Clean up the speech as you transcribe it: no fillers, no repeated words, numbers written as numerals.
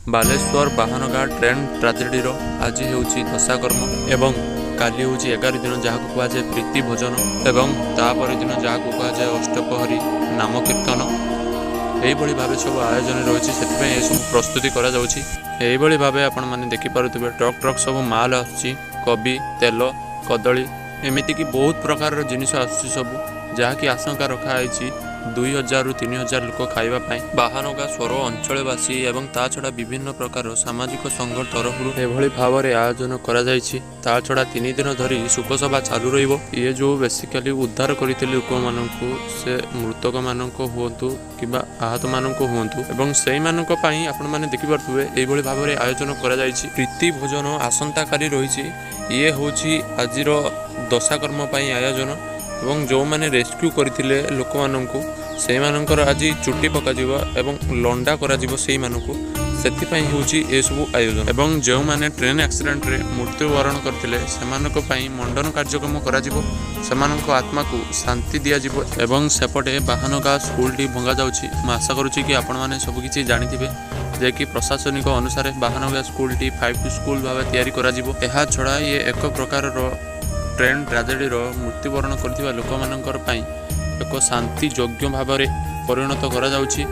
Baleshwar Bahanaga train ट्राजेडीर आज होउछि दशाकर्म एवं काली होउछि 11 दिन जहाक कुआजे प्रीति भोजन एवं तापर दिन जहाक कुआजे अष्टपहरी नाम कीर्तन यही भाव सब आयोजन रही से सब प्रस्तुति करा जाउछि। एही भली भावे आपण माने देखि पारुथिबे ट्रक ट्रक सब माल आछि कबी तेल कदली एमिति की बहुत प्रकार जिनिस आछि सब जहाँकि आशंका रखाई 2000 ରୁ 3000 लोक खाइबा बाहनगा स्वर अंचलवासी एवं ता छड़ा विभिन्न प्रकार सामाजिक संघ तरफ एभली भाव में आयोजन करा ता छड़ा 3 दिन धरी शोकसभा चालू रहिबो। ये जो बेसिकली उद्धार करते लोक मानक से मृतक मानक हुंतु कि आहत मानक हुंतु एवं से मानक पई आपण माने देखि पारथुबे एभली भाव में आयोजन करा प्रीति भोजन आसंता काली रही ये होछि आजिर दशाकर्म पई आयोजन एवं जो माने रेस्क्यू करथिले लोक माननकु से मानकर आज चुट्टी पका एवं लंडा करा से मानकु सेति पई होछि ए सब आयोजन एवं जो माने ट्रेन एक्सीडेंट रे मृत्युवरण करथिले सेमानक पई मंडन कार्यक्रम करा सेमानक आत्मा को शांति दिया जिवो एवं सेपटे बाहनगा स्कूल टी भंगा जाउछि। मैं आशा करूछि कि आपण माने सब किछि जानिथिबे जे कि प्रशासनिक अनुसार बाहनगा स्कूल टी 5 स्कूल भाव तैयारी करा जिवो। एहा छड़ा ये एक प्रकार ट्रेन ट्राजेडीर मृत्युवरण करथिबा लोक मानकर पई एक शांति योग्य भाव में परिणत करा जाउछि।